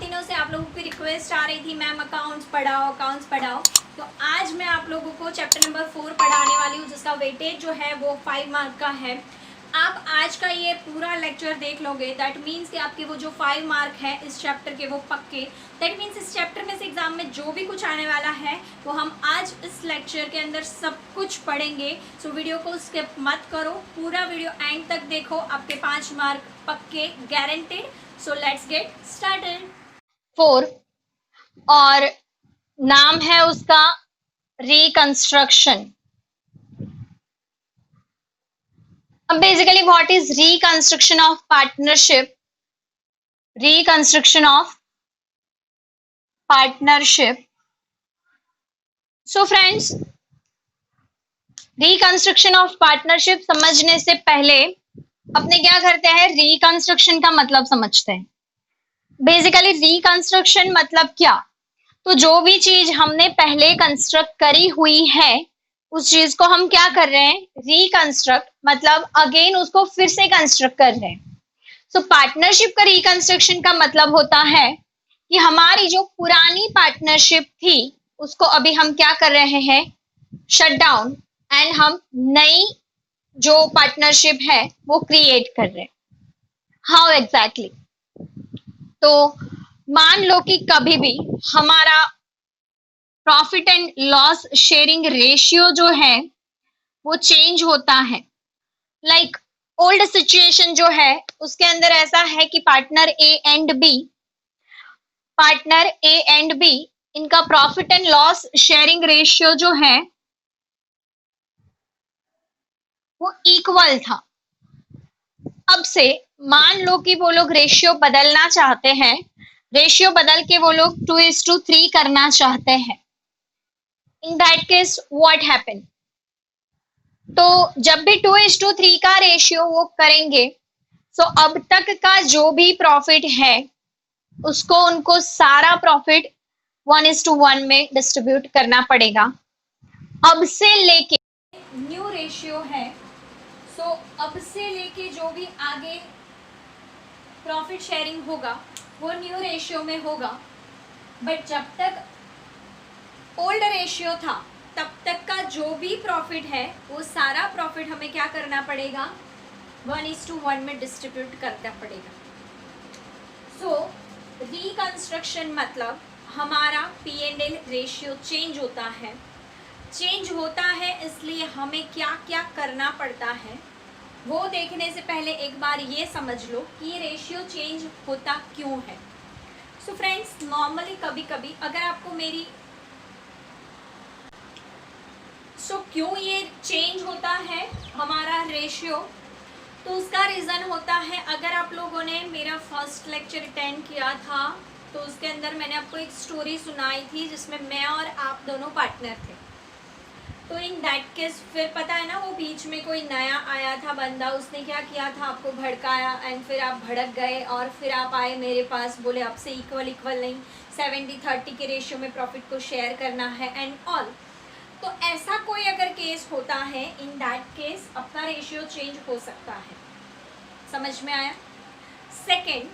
दिनों से आप लोगों की रिक्वेस्ट आ रही थी मैम अकाउंट्स पढ़ाओ। तो आज मैं आप लोगों को चैप्टर नंबर 4 पढ़ाने वाली हूँ, जिसका वेटेज जो है वो 5 मार्क का है। आप आज का ये पूरा लेक्चर देख लोगे, दैट मीन्स कि आपके वो जो 5 मार्क है इस चैप्टर के वो पक्के। दैट मीन्स इस चैप्टर में से एग्जाम में जो भी कुछ आने वाला है वो हम आज इस लेक्चर के अंदर सब कुछ पढ़ेंगे। सो वीडियो को स्किप मत करो, पूरा वीडियो एंड तक देखो, आपके 5 मार्क पक्के guaranteed. So let's get started. 4 और नाम है उसका रिकंस्ट्रक्शन। अब basically what is reconstruction of partnership? Reconstruction of partnership. So friends, reconstruction of partnership समझने से पहले अपने क्या करते हैं, रिकंस्ट्रक्शन का मतलब समझते हैं। बेसिकली रिकंस्ट्रक्शन मतलब क्या? तो जो भी चीज हमने पहले कंस्ट्रक्ट करी हुई है उस चीज को हम क्या कर रहे हैं, रिकंस्ट्रक्ट, मतलब अगेन उसको फिर से कंस्ट्रक्ट कर रहे हैं। सो पार्टनरशिप का रिकंस्ट्रक्शन का मतलब होता है कि हमारी जो पुरानी पार्टनरशिप थी उसको अभी हम क्या कर रहे हैं, शट डाउन, एंड हम नई जो पार्टनरशिप है वो क्रिएट कर रहे हैं। How exactly? तो मान लो कि कभी भी हमारा profit and loss sharing ratio जो है वो चेंज होता है। लाइक ओल्ड सिचुएशन जो है उसके अंदर ऐसा है कि पार्टनर ए एंड बी इनका profit and loss sharing ratio जो है वो इक्वल था। अब से मान लो कि वो लोग रेशियो बदलना चाहते हैं, रेशियो बदल के वो लोग 2:3 करना चाहते हैं। In that case what happen? तो जब भी 2:3 का रेशियो वो करेंगे, सो अब तक का जो भी प्रॉफिट है उसको उनको सारा प्रॉफिट 1:1 में डिस्ट्रीब्यूट करना पड़ेगा। अब से लेके न्यू रेशियो है। सो अब से लेके जो भी आगे प्रॉफिट शेयरिंग होगा वो न्यू रेशियो में होगा। बट जब तक ओल्ड रेशियो था तब तक का जो भी प्रॉफिट है वो सारा प्रॉफिट हमें क्या करना पड़ेगा, 1:1 में डिस्ट्रीब्यूट करना पड़ेगा। सो रिकंस्ट्रक्शन मतलब हमारा P&L रेशियो चेंज होता है। चेंज होता है इसलिए हमें क्या क्या करना पड़ता है वो देखने से पहले एक बार ये समझ लो कि ये रेशियो चेंज होता क्यों है। सो फ्रेंड्स, नॉर्मली कभी कभी अगर आपको मेरी क्यों ये चेंज होता है हमारा रेशियो, तो उसका रीज़न होता है, अगर आप लोगों ने मेरा फर्स्ट लेक्चर अटेंड किया था तो उसके अंदर मैंने आपको एक स्टोरी सुनाई थी जिसमें मैं और आप दोनों पार्टनर थे। तो इन दैट केस फिर पता है ना, वो बीच में कोई नया आया था बंदा, उसने क्या किया था, आपको भड़काया एंड फिर आप भड़क गए और फिर आप आए मेरे पास, बोले आपसे इक्वल नहीं 70-30 के रेशियो में प्रॉफिट को शेयर करना है एंड ऑल। तो ऐसा कोई अगर केस होता है, इन दैट केस अपना रेशियो चेंज हो सकता है। समझ में आया? सेकेंड,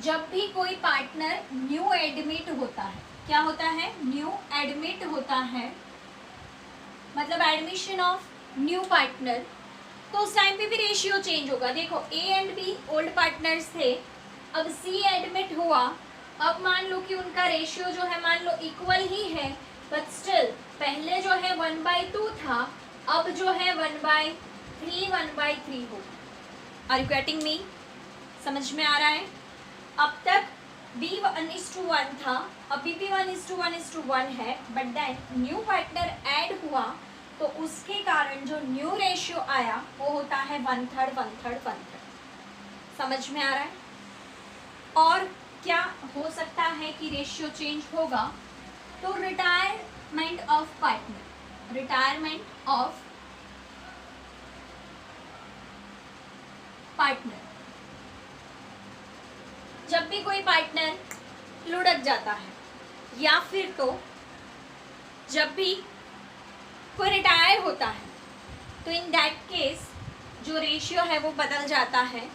जब भी कोई पार्टनर न्यू एडमिट होता है, क्या होता है, न्यू एडमिट होता है, मतलब एडमिशन ऑफ न्यू पार्टनर, तो उस टाइम पे भी रेशियो चेंज होगा। देखो A and B old partners थे, अब सी एडमिट हुआ, अब मान लो कि उनका रेशियो जो है मान लो इक्वल ही है, बट स्टिल पहले जो है 1/2 था, अब जो है 1/3 होगा। Are you getting me? समझ में आ रहा है? अब तक B1:1 था, अभी भी 1:1 है, but then new partner add हुआ तो उसके कारण जो न्यू रेशियो आया वो होता है 1/3। समझ में आ रहा है? और क्या हो सकता है कि रेशियो चेंज होगा, तो रिटायरमेंट ऑफ पार्टनर, जब भी कोई पार्टनर लुढ़क जाता है या फिर तो जब भी कोई रिटायर होता है, तो इन दैट केस जो रेशियो है वो बदल जाता है।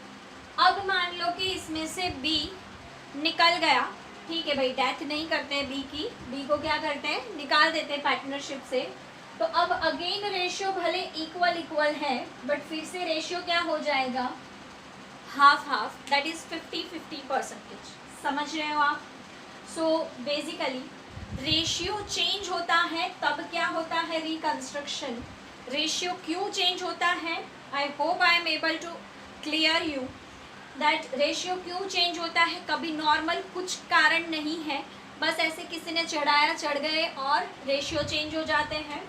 अब मान लो कि इसमें से बी निकल गया, ठीक है भाई, डेथ नहीं करते हैं बी की, बी को क्या करते हैं, निकाल देते हैं पार्टनरशिप से। तो अब अगेन रेशियो भले इक्वल इक्वल है, बट फिर से रेशियो क्या हो जाएगा, हाफ हाफ, दैट इज 50-50%। समझ रहे हो आप? सो बेसिकली रेशियो चेंज होता है तब क्या होता है, रिकंस्ट्रक्शन। रेशियो क्यों चेंज होता है, I hope I am able to clear you that ratio क्यों चेंज होता है। कभी नॉर्मल कुछ कारण नहीं है, बस ऐसे किसी ने चढ़ाया, चढ़ गए और रेशियो चेंज हो जाते हैं।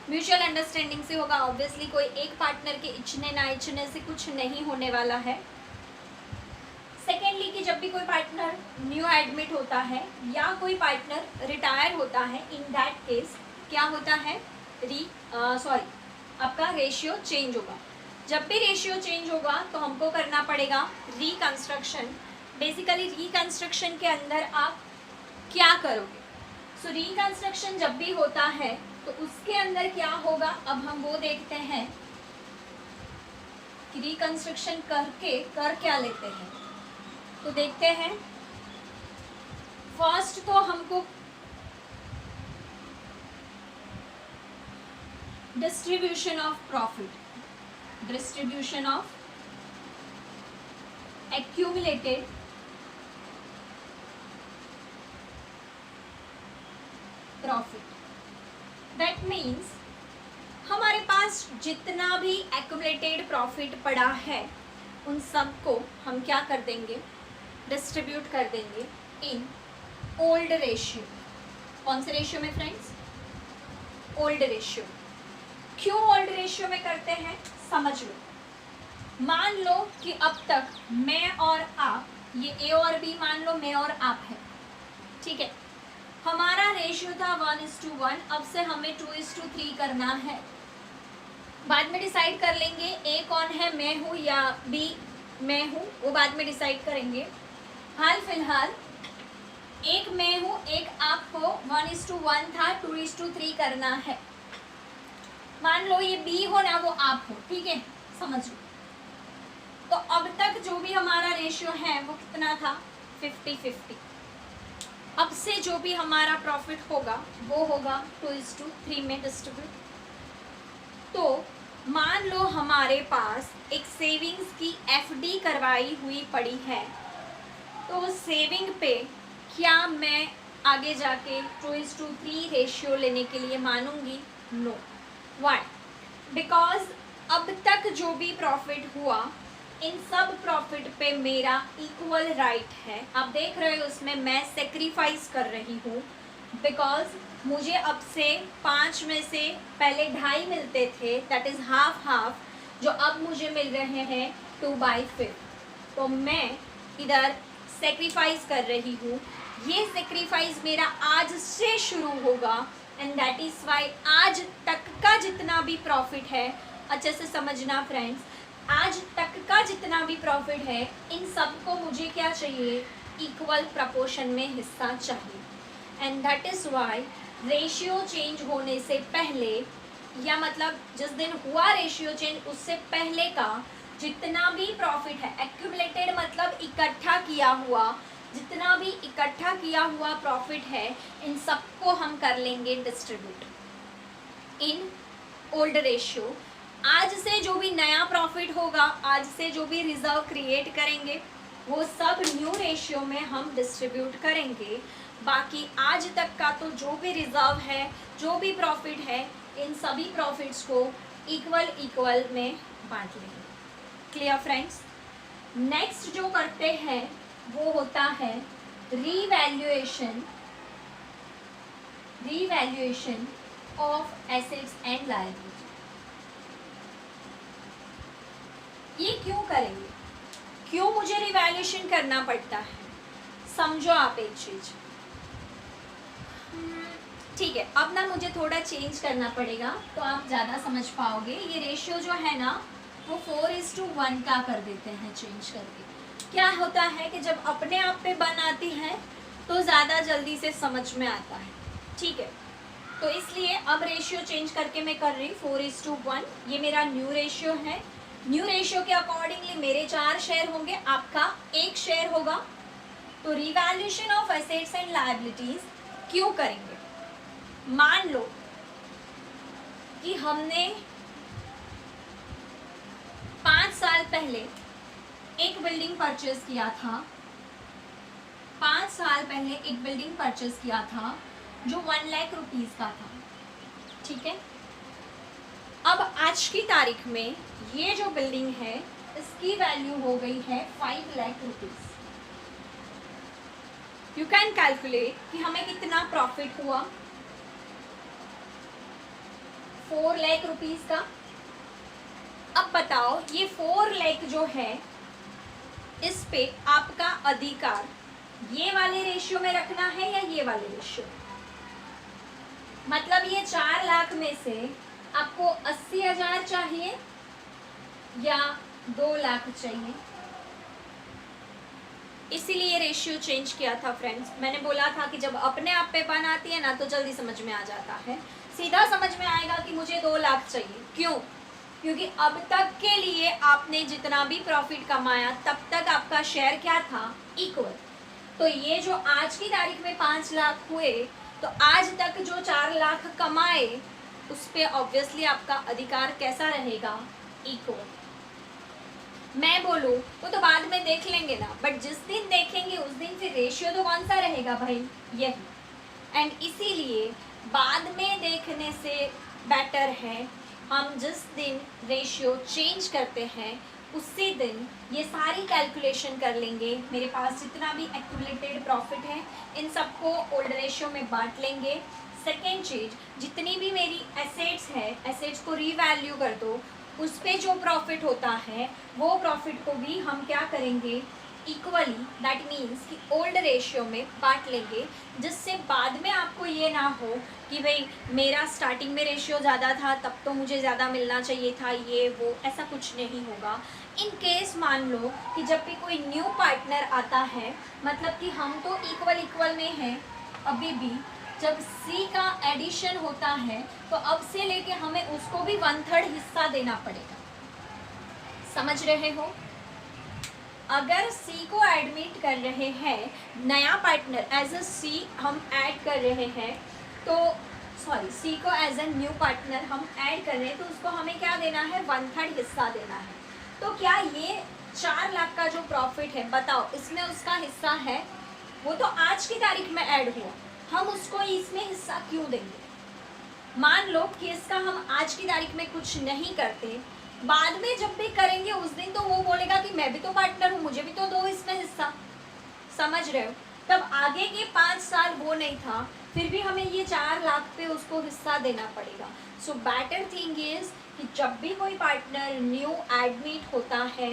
म्यूचुअल अंडरस्टैंडिंग से होगा ऑब्वियसली, कोई एक पार्टनर के इच्छने ना इच्छने से कुछ नहीं होने वाला है। सेकेंडली कि जब भी कोई पार्टनर न्यू एडमिट होता है या कोई पार्टनर रिटायर होता है, इन दैट केस क्या होता है, आपका रेशियो चेंज होगा। जब भी रेशियो चेंज होगा तो हमको करना पड़ेगा रिकंस्ट्रक्शन। बेसिकली रिकंस्ट्रक्शन के अंदर आप क्या करोगे, सो रिकंस्ट्रक्शन जब भी होता है तो उसके अंदर क्या होगा, अब हम वो देखते हैं कि रिकंस्ट्रक्शन करके कर क्या लेते हैं। तो देखते हैं, फर्स्ट तो हमको distribution of profit, distribution of accumulated profit, that means हमारे पास जितना भी एक्यूमुलेटेड प्रॉफिट पड़ा है उन सबको हम क्या कर देंगे, डिस्ट्रीब्यूट कर देंगे इन ओल्ड रेशियो। कौन से रेशियो में फ्रेंड्स, ओल्ड रेशियो। क्यों ओल्ड रेशियो में करते हैं, समझ लो। मान लो कि अब तक मैं और आप, ये ए और बी मान लो मैं और आप है, ठीक है, हमारा रेशियो था 1:1, अब से हमें 2:3 करना है। बाद में डिसाइड कर लेंगे ए कौन है, मैं हूँ या बी मैं हूँ, वो बाद में डिसाइड करेंगे। हाल फिलहाल एक मैं हूँ एक आप हो, 1:1 था, 2:3 करना है। मान लो ये बी हो ना वो आप हो, ठीक है, समझ लो। तो अब तक जो भी हमारा रेशियो है वो कितना था, 50-50। अब से जो भी हमारा प्रॉफिट होगा वो होगा 2:3 में डिस्ट्रीब्यूट। तो मान लो हमारे पास एक सेविंग्स की एफडी करवाई हुई पड़ी है, तो सेविंग पे क्या मैं आगे जाके 2:3 रेशियो लेने के लिए मानूंगी, नो। वाई, बिकॉज अब तक जो भी प्रॉफिट हुआ इन सब प्रॉफिट पे मेरा इक्वल राइट है। आप देख रहे हो उसमें मैं सेक्रीफाइस कर रही हूँ, बिकॉज मुझे अब से 5 में से पहले 2.5 मिलते थे, दैट इज़ हाफ हाफ, जो अब मुझे मिल रहे हैं 2/5। तो मैं इधर सेक्रीफाइस कर रही हूँ। ये सेक्रीफाइस मेरा आज से शुरू होगा, एंड दैट इज़ वाई आज तक का जितना भी प्रॉफिट है, अच्छे से समझना फ्रेंड्स, आज तक का जितना भी प्रॉफिट है इन सब को मुझे क्या चाहिए, इक्वल प्रपोर्शन में हिस्सा चाहिए। And that is why ratio change होने से पहले, या मतलब जिस दिन हुआ रेशियो चेंज उससे पहले का जितना भी प्रॉफिट है, एक्यूमुलेटेड मतलब इकट्ठा किया हुआ, जितना भी इकट्ठा किया हुआ प्रॉफिट है इन सबको हम कर लेंगे डिस्ट्रीब्यूट इन ओल्ड रेशियो। आज से जो भी नया प्रॉफिट होगा, आज से जो भी रिजर्व क्रिएट करेंगे, वो सब न्यू रेशियो में हम डिस्ट्रीब्यूट करेंगे। बाकी आज तक का तो जो भी रिजर्व है, जो भी प्रॉफिट है, इन सभी प्रॉफिट्स को इक्वल इक्वल में बांट लेंगे। Clear friends? नेक्स्ट जो करते हैं वो होता है revaluation of assets and liability. ये क्यों करेंगे, क्यों मुझे रिवैल्यूएशन करना पड़ता है, समझो आप एक चीज। ठीक है, अब ना मुझे थोड़ा चेंज करना पड़ेगा तो आप ज़्यादा समझ पाओगे। ये रेशियो जो है ना वो 4:1 का कर देते हैं चेंज करके। क्या होता है कि जब अपने आप पे बन आती है तो ज़्यादा जल्दी से समझ में आता है, ठीक है। तो इसलिए अब रेशियो चेंज करके मैं कर रही 4:1। ये मेरा न्यू रेशियो है। न्यू रेशियो के अकॉर्डिंगली मेरे 4 शेयर होंगे, आपका 1 शेयर होगा। तो revaluation of assets and liabilities क्यों करेंगे? मान लो कि हमने 5 साल पहले एक बिल्डिंग परचेज किया था, 5 साल पहले एक बिल्डिंग परचेज किया था जो 1 लाख रुपीज का था, ठीक है। अब आज की तारीख में ये जो बिल्डिंग है इसकी वैल्यू हो गई है 5 lakh rupees. You can calculate कि हमें कितना प्रॉफिट हुआ, 4 लाख रुपीज का। अब बताओ ये 4 लाख जो है इस पे आपका अधिकार ये वाले रेशियो में रखना है या ये वाले रेशियो? मतलब ये 4 लाख में से आपको 80,000 चाहिए या 2 लाख चाहिए? इसीलिए रेशियो चेंज किया था फ्रेंड्स। मैंने बोला था कि जब अपने आप पे बन आती है ना तो जल्दी समझ में आ जाता है, सीधा समझ में आएगा कि मुझे 2 लाख चाहिए। क्यों? क्योंकि अब तक के लिए आपने जितना भी प्रॉफिट कमाया तब तक आपका शेयर क्या था? इक्वल। तो ये जो आज की तारीख में 5 लाख हुए तो आज तक जो 4 लाख कमाए उस पे ऑब्वियसली आपका अधिकार कैसा रहेगा? इक्वल। मैं बोलूँ वो तो बाद में देख लेंगे ना, बट जिस दिन देखेंगे उस दिन फिर रेशियो तो कौन सा रहेगा भाई? यही। एंड इसीलिए बाद में देखने से बेटर है हम जिस दिन रेशियो चेंज करते हैं उसी दिन ये सारी कैलकुलेशन कर लेंगे। मेरे पास जितना भी एक्यूमुलेटेड प्रॉफिट है इन सबको ओल्ड रेशियो में बांट लेंगे। सेकेंड चीज, जितनी भी मेरी एसेट्स है एसेट्स को रीवैल्यू कर दो, उस पे जो प्रॉफिट होता है वो प्रॉफिट को भी हम क्या करेंगे? इक्वली, दैट मीन्स कि ओल्ड रेशियो में बांट लेंगे, जिससे बाद में आपको ये ना हो कि भाई मेरा स्टार्टिंग में रेशियो ज़्यादा था तब तो मुझे ज़्यादा मिलना चाहिए था, ये वो, ऐसा कुछ नहीं होगा। इन केस मान लो कि जब भी कोई न्यू पार्टनर आता है, मतलब कि हम तो इक्वल में हैं अभी भी, जब सी का एडिशन होता है तो अब से लेके हमें उसको भी 1/3 हिस्सा देना पड़ेगा। समझ रहे हो? अगर सी को एडमिट कर रहे हैं नया पार्टनर एज अ सी हम ऐड कर रहे हैं तो सी को एज अ न्यू पार्टनर हम ऐड कर रहे हैं तो उसको हमें क्या देना है? 1/3 हिस्सा देना है। तो क्या ये 4 लाख का जो प्रॉफिट है बताओ इसमें उसका हिस्सा है? वो तो आज की तारीख में ऐड हुआ, हम उसको इसमें हिस्सा क्यों देंगे? मान लो कि इसका हम आज की तारीख में कुछ नहीं करते, बाद में जब भी करेंगे उस दिन तो वो बोलेगा कि मैं भी तो पार्टनर हूँ, मुझे भी तो दो इसमें हिस्सा। समझ रहे हो? तब आगे के 5 साल वो नहीं था, फिर भी हमें ये 4 लाख पे उसको हिस्सा देना पड़ेगा। सो बेटर थिंग इज कि जब भी कोई पार्टनर न्यू एडमिट होता है,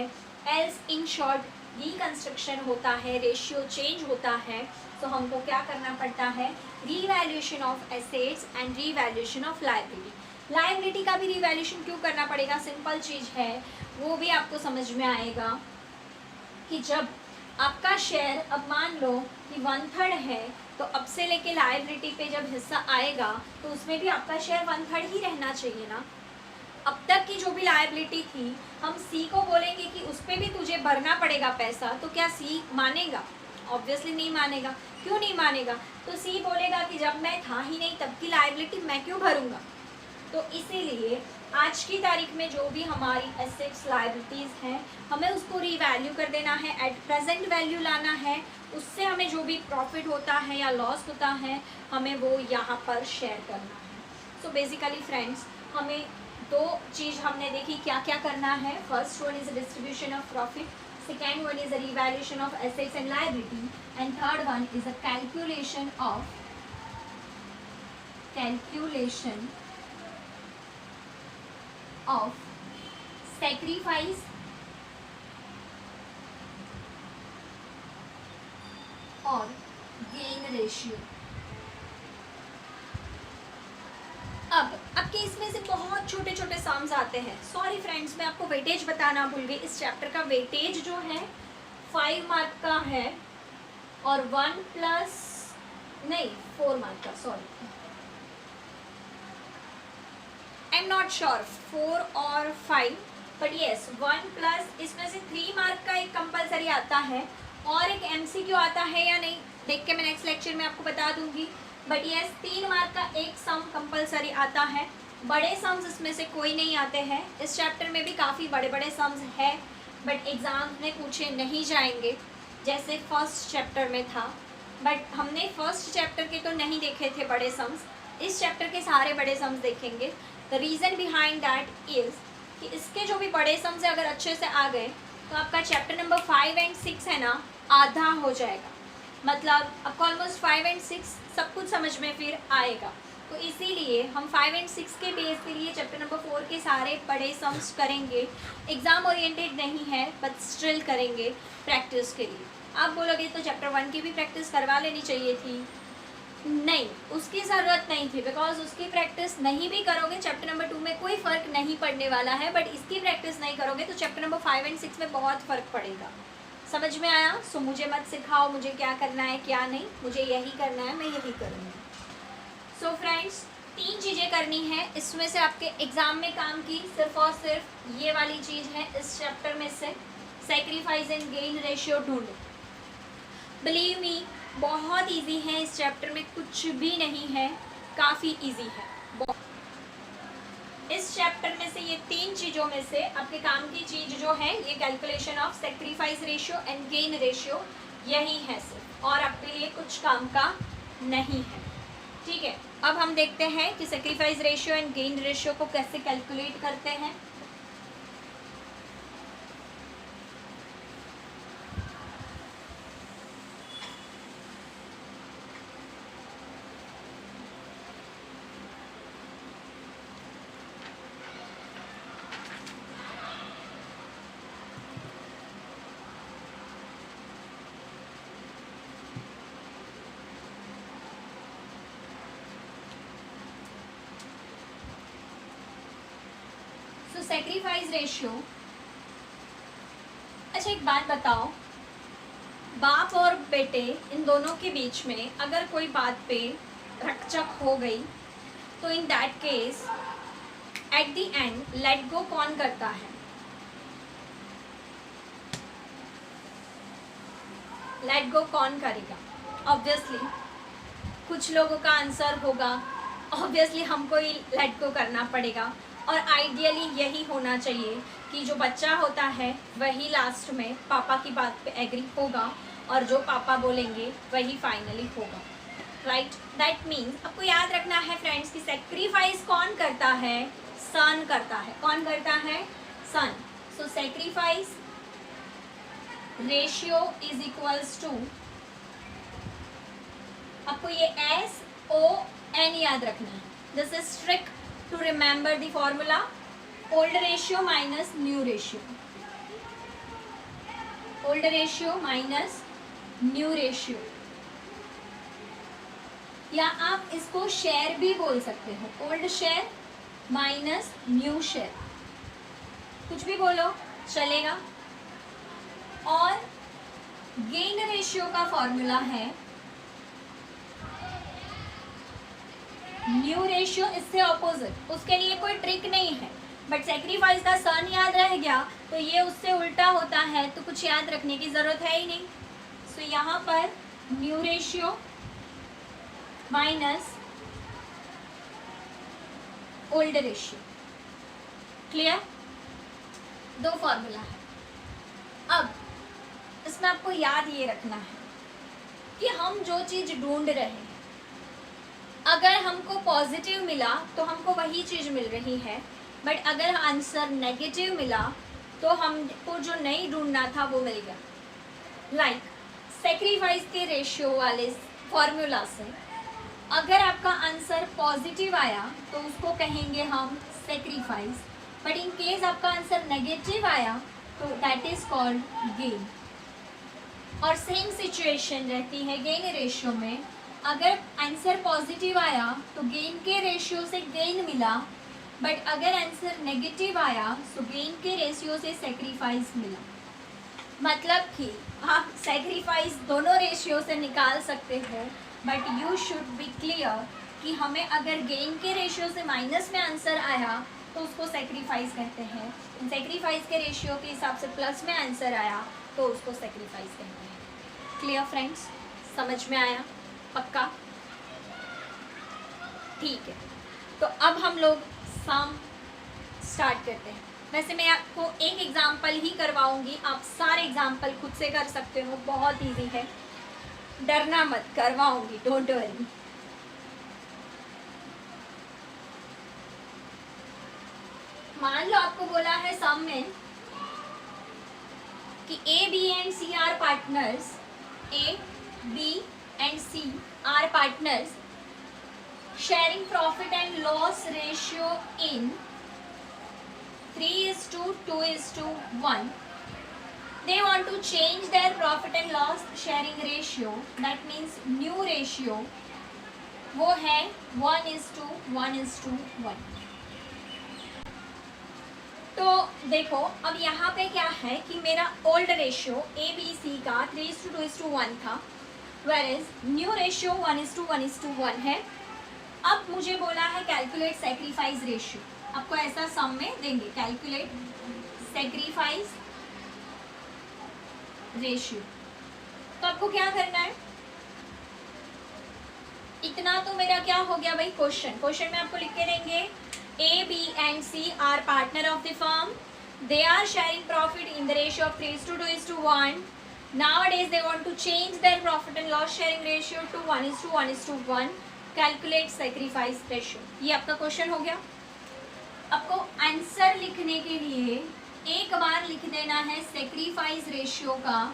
एल्स इन शॉर्ट रिकंस्ट्रक्शन होता है, रेशियो चेंज होता है, तो हमको क्या करना पड़ता है? Revaluation of assets and revaluation of liability. Liability का भी रिवैल्यूएशन क्यों करना पड़ेगा? सिंपल चीज़ है, वो भी आपको समझ में आएगा कि जब आपका शेयर अब मान लो कि 1/3 है तो अब से लेके लायबिलिटी पे जब हिस्सा आएगा तो उसमें भी आपका शेयर 1/3 ही रहना चाहिए ना। अब तक की जो भी लायबिलिटी थी हम सी को बोलेंगे कि उस पर भी तुझे भरना पड़ेगा पैसा, तो क्या सी मानेगा? ऑब्वियसली नहीं मानेगा। क्यों नहीं मानेगा? तो सी बोलेगा कि जब मैं था ही नहीं तब की लायबिलिटी मैं क्यों भरूंगा? तो इसीलिए आज की तारीख में जो भी हमारी एसेट्स लायबिलिटीज़ हैं हमें उसको रीवैल्यू कर देना है, एट प्रेजेंट वैल्यू लाना है, उससे हमें जो भी प्रॉफिट होता है या लॉस होता है हमें वो यहाँ पर शेयर करना है। सो बेसिकली फ्रेंड्स हमें 2 चीज़ हमने देखी क्या क्या करना है। First one is distribution of profit, second one is a revaluation of assets and liability, and third one is a calculation of sacrifice और gain रेशियो। अब के इसमें से बहुत छोटे छोटे सम्स आते हैं। सॉरी फ्रेंड्स, मैं आपको वेटेज बताना भूल गई। इस चैप्टर का वेटेज जो है 5 मार्क का है और 4 मार्क का, sorry I am not sure 4 और 5, बट येस 1 प्लस इसमें से 3 मार्क का एक कंपलसरी आता है और एक MCQ आता है या नहीं देख के मैं नेक्स्ट लेक्चर में आपको बता दूंगी, बट यस 3 मार्क का एक सम कंपलसरी आता है। बड़े सम्स इसमें से कोई नहीं आते हैं। इस चैप्टर में भी काफ़ी बड़े बड़े सम्स हैं, बट एग्ज़ाम में पूछे नहीं जाएंगे जैसे फर्स्ट चैप्टर में था। बट हमने फर्स्ट चैप्टर के तो नहीं देखे थे बड़े सम्स, इस चैप्टर के सारे बड़े सम्स देखेंगे। The reason behind that is कि इसके जो भी बड़े सम्स अगर अच्छे से आ गए तो आपका चैप्टर नंबर 5 एंड 6 है ना आधा हो जाएगा। मतलब आपको ऑलमोस्ट 5 एंड 6 सब कुछ समझ में फिर आएगा। तो इसीलिए हम 5 एंड 6 के बेस के लिए चैप्टर नंबर 4 के सारे बड़े सम्स करेंगे। एग्ज़ाम ओरिएंटेड नहीं है बट स्टिल करेंगे प्रैक्टिस के लिए। आप बोलोगे तो चैप्टर 1 की भी प्रैक्टिस करवा लेनी चाहिए थी, नहीं उसकी ज़रूरत नहीं थी, बिकॉज उसकी प्रैक्टिस नहीं भी करोगे चैप्टर नंबर 2 में कोई फ़र्क नहीं पड़ने वाला है, बट इसकी प्रैक्टिस नहीं करोगे तो चैप्टर नंबर 5 एंड 6 में बहुत फ़र्क पड़ेगा। समझ में आया? सो मुझे मत सिखाओ मुझे क्या करना है क्या नहीं, मुझे यही करना है, मैं यही करूँगी। सो फ्रेंड्स 3 चीज़ें करनी है इसमें से आपके एग्ज़ाम में काम की सिर्फ और सिर्फ ये वाली चीज़ है इस चैप्टर में से, सेक्रीफाइस एंड गेन रेशियो ढूंढो। बिलीव मी बहुत इजी है, इस चैप्टर में कुछ भी नहीं है, काफ़ी इजी है। इस चैप्टर में से ये 3 चीज़ों में से आपके काम की चीज़ जो है ये calculation of sacrifice ratio and gain ratio यही है सिर्फ, और आपके लिए कुछ काम का नहीं है। ठीक है, अब हम देखते हैं कि sacrifice ratio and gain ratio को कैसे कैलकुलेट करते हैं। सेक्रीफाइस रेशियो, अच्छा एक बात बताओ, बाप और बेटे इन दोनों के बीच में अगर कोई बात पे रकचक हो गई तो in that case at the and let go कौन करता है? लेट गो कौन करेगा? ऑब्वियसली कुछ लोगों का आंसर होगा ऑब्वियसली हमको ही लेट गो करना पड़ेगा, और आइडियली यही होना चाहिए कि जो बच्चा होता है वही लास्ट में पापा की बात पे एग्री होगा और जो पापा बोलेंगे वही फाइनली होगा। राइट, दैट मीन्स आपको याद रखना है फ्रेंड्स कि सेक्रीफाइस कौन करता है? सन करता है। कौन करता है? SON. So sacrifice ratio is equals to, आपको ये SON याद रखना है। This is trick to remember the formula, old ratio minus new ratio, old ratio minus new ratio, या आप इसको शेयर भी बोल सकते हो, old share minus new share, कुछ भी बोलो चलेगा। और गेन रेशियो का फॉर्मूला है न्यू रेशियो, इससे ऑपोजिट, उसके लिए कोई ट्रिक नहीं है, बट सेक्रीफाइस का सन याद रह गया तो ये उससे उल्टा होता है तो कुछ याद रखने की ज़रूरत है ही नहीं। सो यहाँ पर new ratio minus old ratio, clear? 2 formula है। अब इसमें आपको याद ये रखना है कि हम जो चीज़ ढूंढ रहे हैं अगर हमको पॉजिटिव मिला तो हमको वही चीज़ मिल रही है, बट अगर आंसर नेगेटिव मिला तो हमको जो नहीं ढूंढना था वो मिल गया। लाइक सेक्रीफाइस के रेशियो वाले फॉर्मूला से अगर आपका आंसर पॉजिटिव आया तो उसको कहेंगे हम सेक्रीफाइस, बट इन केस आपका आंसर नेगेटिव आया तो दैट इज कॉल्ड गेन। और सेम सिचुएशन रहती है गेन रेशियो में, अगर आंसर पॉजिटिव आया तो गेन के रेशियो से गेन मिला, बट अगर आंसर नेगेटिव आया तो गेन के रेशियो से सेक्रीफाइस मिला। मतलब कि आप सेक्रीफाइस दोनों रेशियो से निकाल सकते हो, but you should be clear कि हमें अगर गेन के रेशियो से माइनस में आंसर आया तो उसको सेक्रीफाइस कहते हैं, सेक्रीफाइस के रेशियो के हिसाब से प्लस में आंसर आया तो उसको सेक्रीफाइस कहते हैं। क्लियर फ्रेंड्स, समझ में आया? पक्का? ठीक है, तो अब हम लोग सम स्टार्ट करते हैं। वैसे मैं आपको एक एग्जाम्पल ही करवाऊंगी, आप सारे एग्जाम्पल खुद से कर सकते हो, बहुत इजी है, डरना मत, करवाऊंगी, डोंट वरी। मान लो आपको बोला है सम में कि A B and C are partners, A B and C are partners sharing profit and loss ratio in 3:2:1. They want to change their profit and loss sharing ratio, that means new ratio वो है 1:1:1। तो देखो अब यहाँ पे क्या है कि मेरा old ratio A B C का 3:2:1 था, whereas न्यू रेशियो 1:1:1 है। अब मुझे बोला है कैलकुलेट सेक्रीफाइस रेशियो, आपको ऐसा सम में देंगे, कैलकुलेट सेक्रीफाइस रेशियो। तो आपको क्या करना है, इतना तो मेरा क्या हो गया भाई, क्वेश्चन में आपको लिख के देंगे A B and C are partner of the firm, they are sharing profit in the ratio of 3:2:1। Nowadays they want to change their profit and loss sharing ratio to 1:1:1। Calculate sacrifice ratio, ये आपका question हो गया। आपको answer लिखने के लिए एक बार लिख देना है सेक्रीफाइस रेशियो का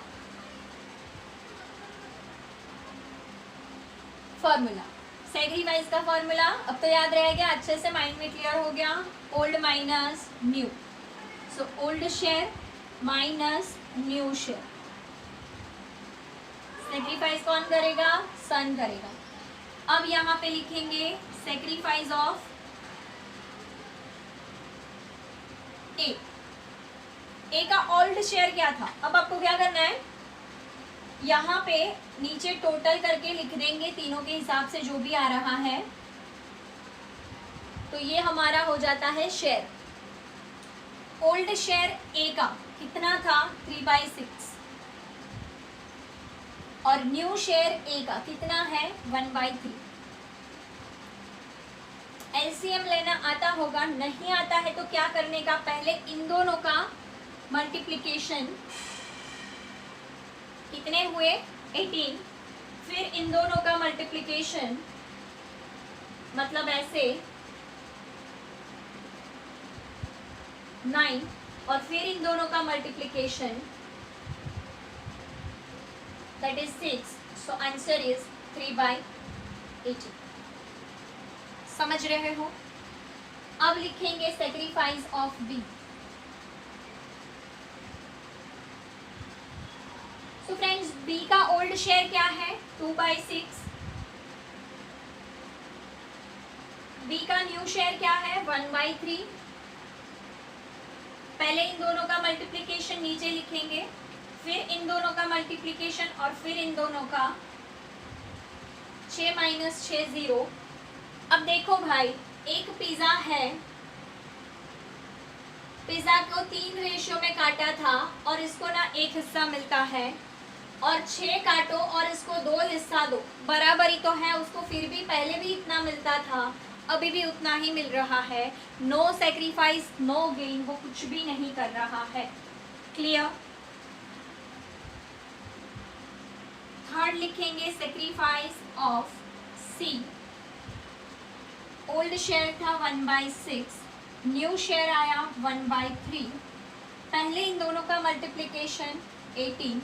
फॉर्मूला। सेक्रीफाइस का फॉर्मूला अब तो याद रह गया, अच्छे से माइंड में क्लियर हो गया, old minus new, so old share minus new share. Sacrifice कौन करेगा, सन करेगा। अब यहाँ पे लिखेंगे सेक्रीफाइस ऑफ ए का ओल्ड शेयर क्या था। अब आपको क्या करना है, यहाँ पे नीचे टोटल करके लिख देंगे तीनों के हिसाब से जो भी आ रहा है, तो ये हमारा हो जाता है शेयर। ओल्ड शेयर ए का कितना था 3/6 और न्यू शेयर ए का कितना है 1/3। एलसीएम लेना आता होगा, नहीं आता है तो क्या करने का, पहले इन दोनों का मल्टीप्लिकेशन, कितने हुए 18, फिर इन दोनों का मल्टीप्लिकेशन, मतलब ऐसे 9, और फिर इन दोनों का multiplication, that is 6, so answer is 3/18। समझ रहे हो? अब लिखेंगे sacrifice of B. So friends, B का ओल्ड शेयर क्या है 2/6, बी का न्यू शेयर क्या है 1/3। पहले इन दोनों का मल्टीप्लिकेशन नीचे लिखेंगे, फिर इन दोनों का मल्टीप्लिकेशन और फिर इन दोनों का 6 - 6 0। अब देखो भाई, एक पिज़्ज़ा है, पिज़्ज़ा को 3 रेशियो में काटा था और इसको ना एक हिस्सा मिलता है, और 6 काटो और इसको 2 हिस्सा दो, बराबरी तो है, उसको फिर भी पहले भी इतना मिलता था, अभी भी उतना ही मिल रहा है। नो सेक्रीफाइस नो गेन, वो कुछ भी नहीं कर रहा है। क्लियर? थर्ड लिखेंगे sacrifice of C. Old share था 1/6, न्यू शेयर आया 1/3। पहले इन दोनों का मल्टीप्लिकेशन 18,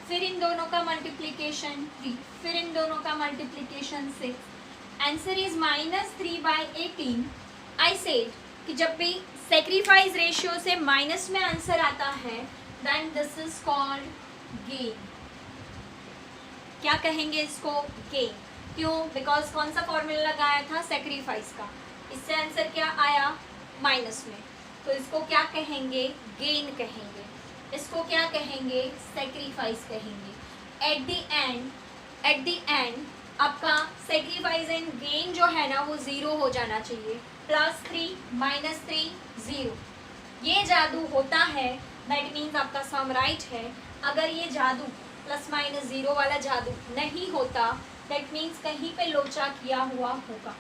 फिर इन दोनों का मल्टीप्लिकेशन 3, फिर इन दोनों का multiplication 6। Answer is -3/18। I said कि जब भी सेक्रीफाइस रेशियो से माइनस में आंसर आता है, then this is called gain. क्या कहेंगे इसको? गेन। क्यों? बिकॉज कौन सा फॉर्मूला लगाया था सेक्रीफाइस का, इससे आंसर क्या आया माइनस में, तो इसको क्या कहेंगे? गेन कहेंगे। इसको क्या कहेंगे? सेक्रीफाइस कहेंगे। एट द एंड आपका सेक्रीफाइस एंड गेन जो है ना वो 0 हो जाना चाहिए। +3 -3 0। ये जादू होता है, दैट मीन्स आपका सम राइट है। अगर ये जादू प्लस माइनस जीरो वाला जादू नहीं होता, दैट मीन्स कहीं पे लोचा किया हुआ होगा।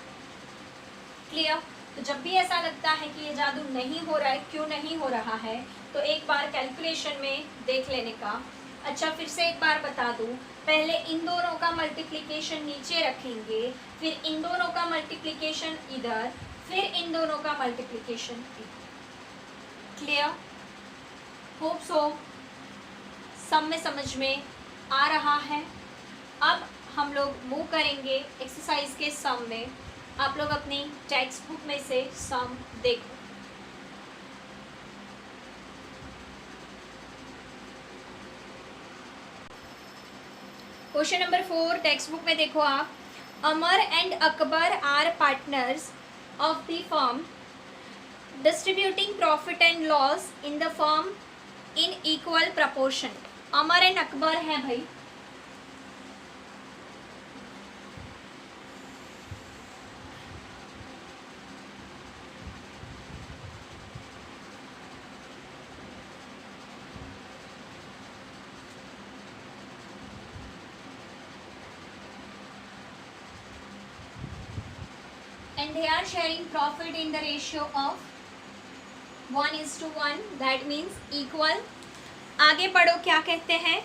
क्लियर? तो जब भी ऐसा लगता है कि ये जादू नहीं हो रहा है, क्यों नहीं हो रहा है, तो एक बार कैलकुलेशन में देख लेने का। अच्छा, फिर से एक बार बता दूं, पहले इन दोनों का मल्टीप्लिकेशन नीचे रखेंगे, फिर इन दोनों का मल्टीप्लिकेशन इधर, फिर इन दोनों का मल्टीप्लिकेशन इधर। क्लियर? होप सो सब में समझ में आ रहा है। अब हम लोग मूव करेंगे एक्सरसाइज के सम में। आप लोग अपनी टेक्स्ट बुक में से सम देखो। क्वेश्चन नंबर 4 टेक्स्ट बुक में देखो आप, Amar and Akbar are partners of the firm distributing profit and loss in the firm in equal proportion. Amar and Akbar है भाई, and they are sharing profit in the ratio of 1:1, that means equal। आगे पढ़ो क्या कहते हैं,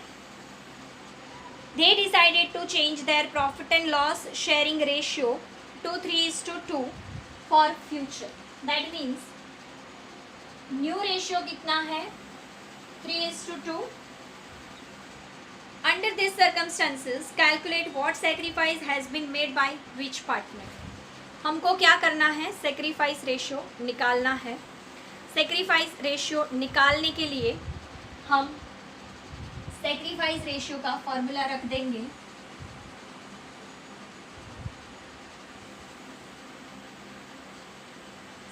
they decided to change their profit and loss sharing ratio to 3:2 for future, that means new ratio कितना है 3:2। under these circumstances calculate what sacrifice has been made by which partner। हमको क्या करना है, सेक्रीफाइस रेशियो निकालना है। Sacrifice ratio निकालने के लिए हम सेक्रीफाइस रेशियो का फॉर्मूला रख देंगे।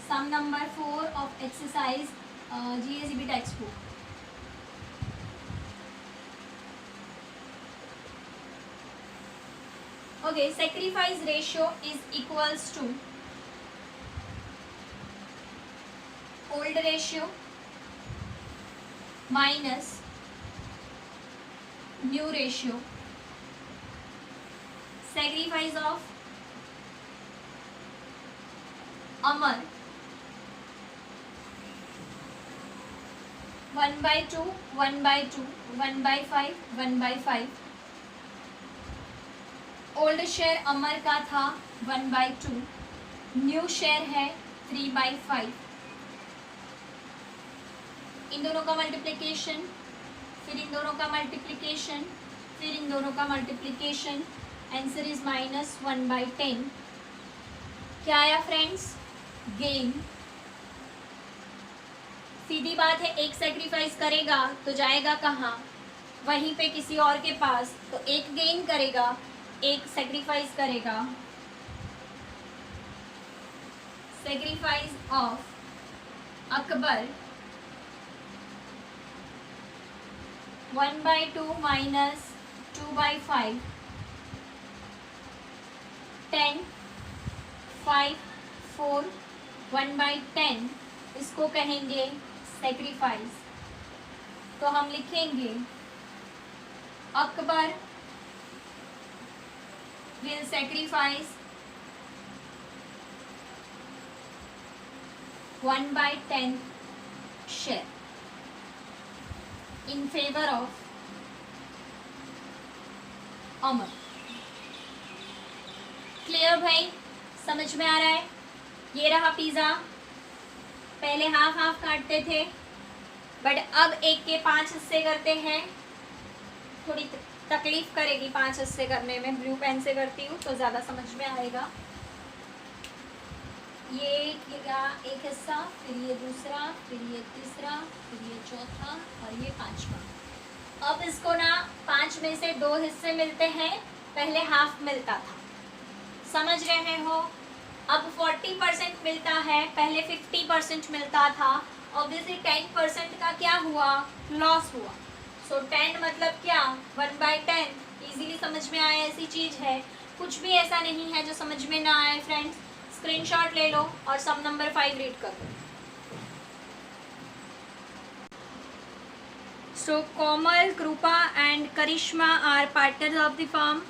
Sum number 4 of exercise GSEB textbook. Okay, sacrifice ratio is equals to old ratio minus new ratio, sacrifice of Amar 1/2, 1/2, 1/5, 1/5। Old share अमर का था 1/2, न्यू शेयर है 3/5। इन दोनों का मल्टीप्लिकेशन, फिर इन दोनों का मल्टीप्लिकेशन, फिर इन दोनों का मल्टीप्लिकेशन, आंसर इज -1/10। क्या आया फ्रेंड्स, गेन। सीधी बात है, एक सेक्रीफाइस करेगा तो जाएगा कहाँ, वहीं पे किसी और के पास, तो एक गेन करेगा एक सेक्रीफाइस करेगा। सेक्रीफाइस ऑफ अकबर 1/2 माइनस 2/5, 10, 5, 4, 1/10, इसको कहेंगे सेक्रीफाइस। तो हम लिखेंगे Akbar will sacrifice 1/10 share in favor of Amar. Clear भाई, समझ में आ रहा है? ये रहा पिज़्ज़ा, पहले हाफ हाफ काटते थे, बट अब एक के 5 हिस्से करते हैं। थोड़ी तकलीफ करेगी 5 हिस्से करने में, ब्लू पेन से करती हूँ तो ज़्यादा समझ में आएगा। ये एक हिस्सा, फिर ये दूसरा, फिर ये तीसरा, फिर ये चौथा और ये 5वां। अब इसको ना 5 में से 2 हिस्से मिलते हैं, पहले हाफ मिलता था, समझ रहे हो? अब 40% मिलता है, पहले 50% मिलता था। ऑब्वियसली 10% का क्या हुआ, लॉस हुआ। सो 10 मतलब क्या, 1/10। इजीली समझ में आए, ऐसी चीज़ है, कुछ भी ऐसा नहीं है जो समझ में ना आए। फ्रेंड्स स्क्रीनशॉट ले लो और सम नंबर 5 रीड कर लो। So Komal, Krupa and Karishma are partners of the firm.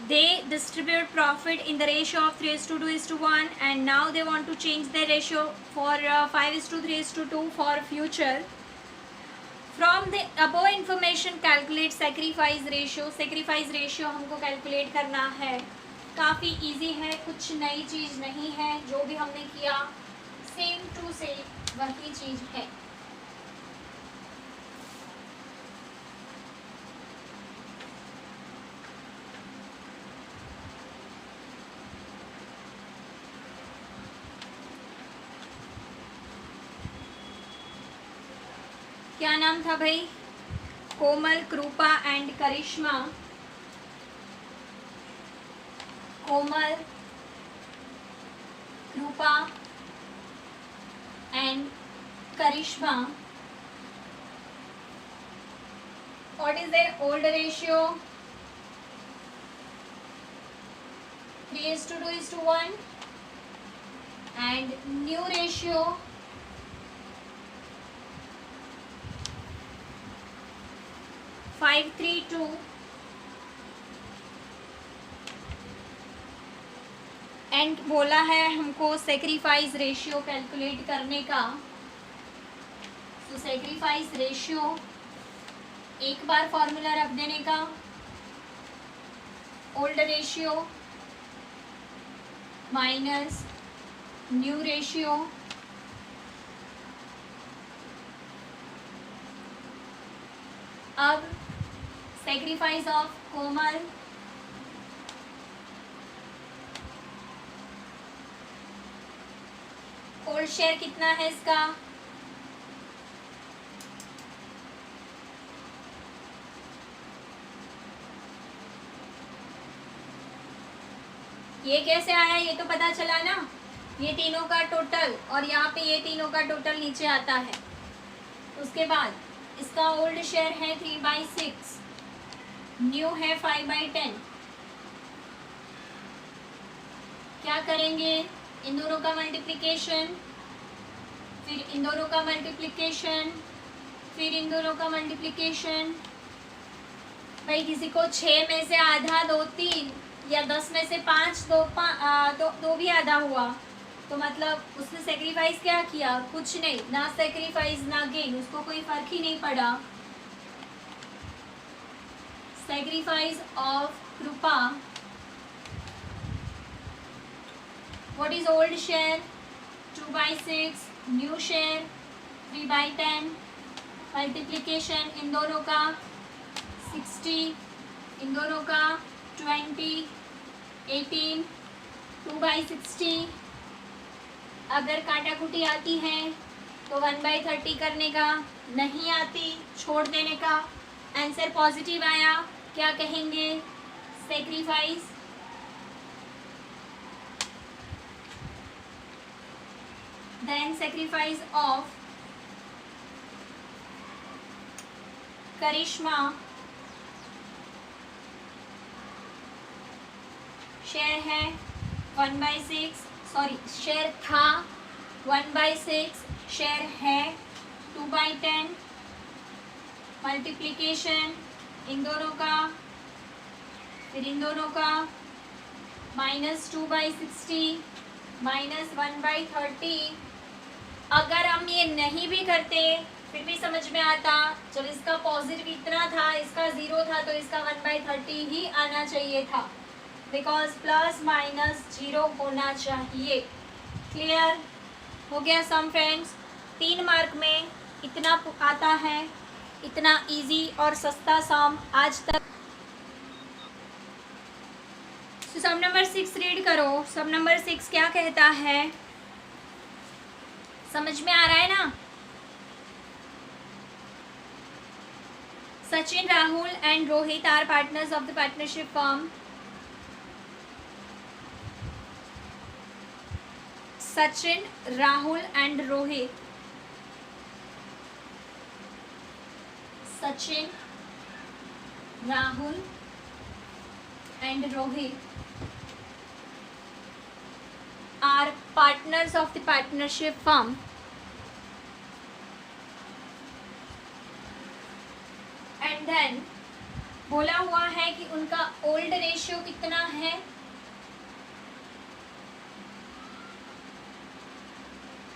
They distribute profit in the ratio of 3:2:1, and now they want to change their ratio for 5:3:2 for future. From the above information calculate sacrifice ratio. sacrifice ratio हमको calculate करना है. काफ़ी easy है, कुछ नई चीज़ नहीं है, जो भी हमने किया सेम टू सेम वही चीज़ है. क्या नाम था भाई? कोमल, Kripa and Karishma. Komal, Kripa and Karishma. What is their old ratio? 3:2:1 and new ratio 5:3:2. And बोला है हमको सेक्रीफाइस रेशियो कैलकुलेट करने का. तो सेक्रीफाइस रेशियो एक बार फॉर्मूला रख देने का. Old ratio minus new ratio. अब sacrifice of Komal, old share कितना है इसका? ये कैसे आया ये तो पता चला ना. ये तीनों का टोटल और यहाँ पे ये तीनों का टोटल नीचे आता है. उसके बाद इसका ओल्ड शेयर है 3/6, न्यू है 5/10. क्या करेंगे? इन दोनों का मल्टीप्लिकेशन, फिर इन दोनों का मल्टीप्लिकेशन, फिर इन दोनों का मल्टीप्लिकेशन. भाई किसी को 6 में से आधा 2 3 या 10 में से 5 2 भी आधा हुआ तो मतलब उसने सेक्रीफाइस क्या किया? कुछ नहीं, ना सेक्रीफाइस ना गेन, उसको कोई फर्क ही नहीं पड़ा. Sacrifice of Kripa. What is old share? 2/6, new share 3/10. Multiplication इन दोनों का 60, इन दोनों का 20, 18, 2/60. अगर काटाकुटी आती है तो 1/30 करने का, नहीं आती छोड़ देने का. आंसर पॉजिटिव आया, क्या कहेंगे? Sacrifice. Then sacrifice of Karishma. Share है 1/6, सॉरी शेयर था 1/6, शेयर है 2/10. मल्टीप्लिकेशन इन दोनों का, फिर इन दोनों का, -2/60 -1/30. अगर हम ये नहीं भी करते फिर भी समझ में आता. जब इसका पॉजिटिव इतना था, इसका 0 था, तो इसका 1/30 ही आना चाहिए था, बिकॉज प्लस माइनस 0 होना चाहिए. क्लियर हो गया सम फ्रेंड्स? 3 मार्क में इतना आता है, इतना इजी और सस्ता सम आज तक. सम नंबर 6 रीड करो. सम नंबर 6 क्या कहता है? समझ में आ रहा है ना? Sachin, Rahul and Rohit are partners of the partnership firm. Sachin, Rahul and Rohit. Sachin, Rahul and Rohit are partners of the partnership firm. And then बोला हुआ है कि उनका ओल्ड रेशियो कितना है,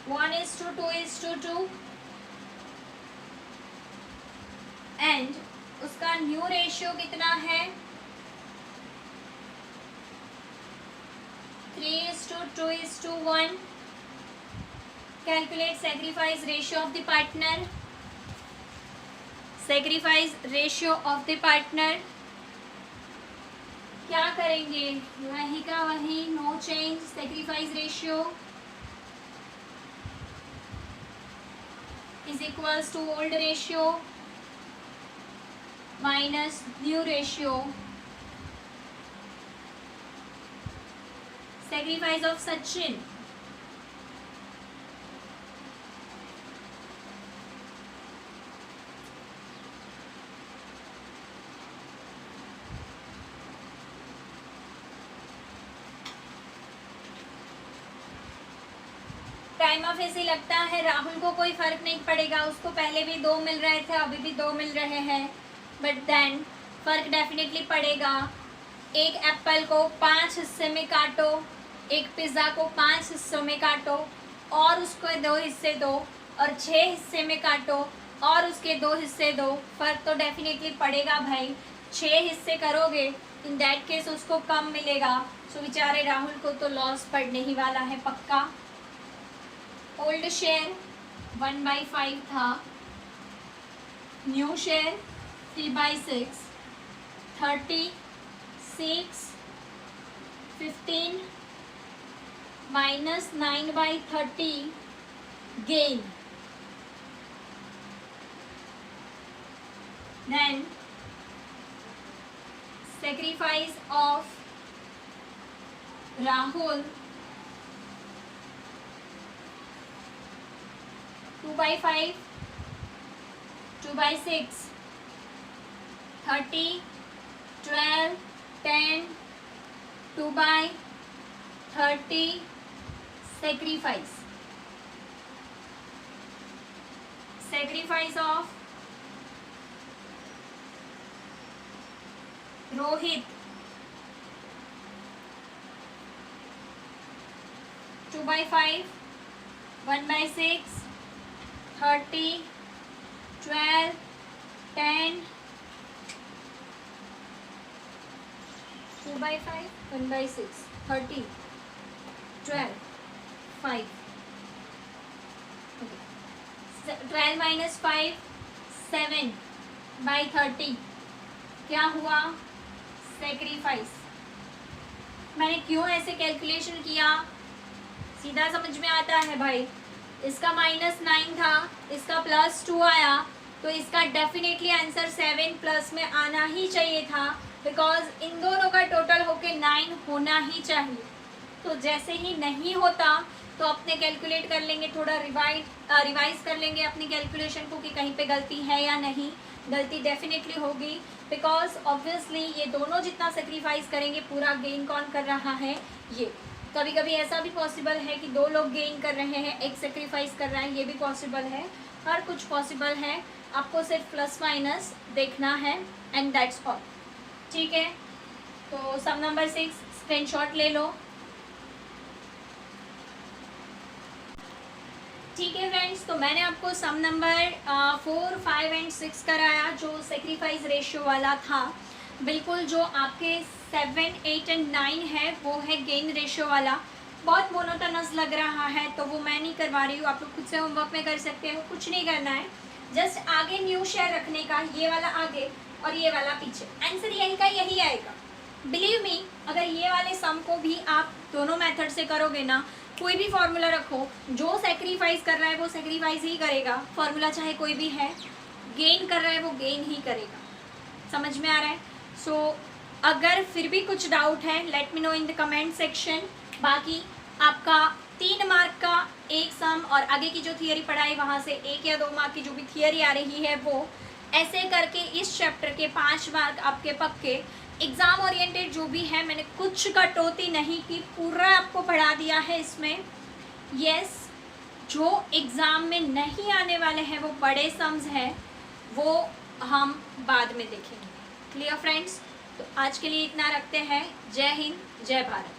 1:2:2 एंड उसका न्यू रेशियो कितना है, 3:2:1. Calculate sacrifice ratio of the partner. Sacrifice ratio of the partner. क्या करेंगे, वही का वही, no change. Sacrifice ratio is equals to old ratio minus new ratio. Sacrifice of Sachin. Time of ऐसे लगता है राहुल को कोई फर्क नहीं पड़ेगा, उसको पहले भी 2 मिल रहे थे, अभी भी 2 मिल रहे हैं, बट देन फर्क डेफिनेटली पड़ेगा. एक एप्पल को 5 हिस्से में काटो, एक पिज़्ज़ा को 5 हिस्सों में काटो और उसको 2 हिस्से दो, और 6 हिस्से में काटो और उसके 2 हिस्से दो, फर्क तो डेफिनेटली पड़ेगा भाई. 6 हिस्से करोगे, इन दैट केस उसको कम मिलेगा. सो बेचारे राहुल को तो लॉस पड़ने ही वाला है पक्का. ओल्ड शेयर 1/5 था, new share 3/6, 36, 15 minus 9/30 gain. Then sacrifice of Rahul 2/5, 2/6, 30, 12, 10, 2/30 sacrifice. Sacrifice of Rohit 2/5, 1/6, 30, 12, 10, 2/5, 1/6, 30, 12, 5. Okay. 12 minus 5, 7/30. क्या हुआ, सेक्रीफाइस. मैंने क्यों ऐसे कैलकुलेशन किया, सीधा समझ में आता है भाई. इसका -9 था, इसका +2 आया, तो इसका डेफिनेटली आंसर 7 प्लस में आना ही चाहिए था, बिकॉज इन दोनों का टोटल होके 9 होना ही चाहिए. तो जैसे ही नहीं होता तो अपने कैलकुलेट कर लेंगे, थोड़ा रिवाइज कर लेंगे अपनी कैलकुलेशन को कि कहीं पे गलती है या नहीं. गलती डेफिनेटली होगी, बिकॉज ऑब्वियसली ये दोनों जितना सेक्रीफाइस करेंगे पूरा गेन कौन कर रहा है, ये. कभी कभी ऐसा भी पॉसिबल है कि 2 लोग गेन कर रहे हैं, एक सेक्रीफाइस कर रहा है, ये भी पॉसिबल है. हर कुछ पॉसिबल है, आपको सिर्फ प्लस माइनस देखना है एंड दैट्स ऑल. ठीक है, तो सम नंबर 6 स्क्रीनशॉट ले लो. ठीक है फ्रेंड्स, तो मैंने आपको सम नंबर 4, 5 एंड 6 कराया जो सेक्रीफाइस रेशियो वाला था. बिल्कुल जो आपके 7, 8 एंड 9 है वो है गेन रेशियो वाला. बहुत मोनोटोनस लग रहा है तो वो मैं नहीं करवा रही हूँ, आप लोग खुद से होमवर्क में कर सकते हो. कुछ नहीं करना है, जस्ट आगे न्यू शेयर रखने का, ये वाला आगे और ये वाला पीछे. आंसर यही का यही आएगा. बिलीव मी, अगर ये वाले सम को भी आप दोनों मेथड से करोगे ना, कोई भी फॉर्मूला रखो, जो सेक्रीफाइस कर रहा है वो सेक्रीफाइस ही करेगा. फॉर्मूला चाहे कोई भी है, गेन कर रहा है वो गेन ही करेगा. समझ में आ रहा है? सो अगर फिर भी कुछ डाउट है, let me know in the comment section. बाकी आपका 3 मार्क का एक सम और आगे की जो थियरी पढ़ाई वहाँ से 1 या 2 मार्क की जो भी थियरी आ रही है वो, ऐसे करके इस चैप्टर के 5 मार्क आपके पक्के. एग्ज़ाम ओरिएंटेड जो भी है, मैंने कुछ कटौती नहीं की, पूरा आपको पढ़ा दिया है इसमें. यस, जो एग्ज़ाम में नहीं आने वाले हैं वो बड़े सम्स हैं, वो हम बाद में देखेंगे। Clear friends? तो आज के लिए इतना रखते हैं। जय हिंद, जय भारत।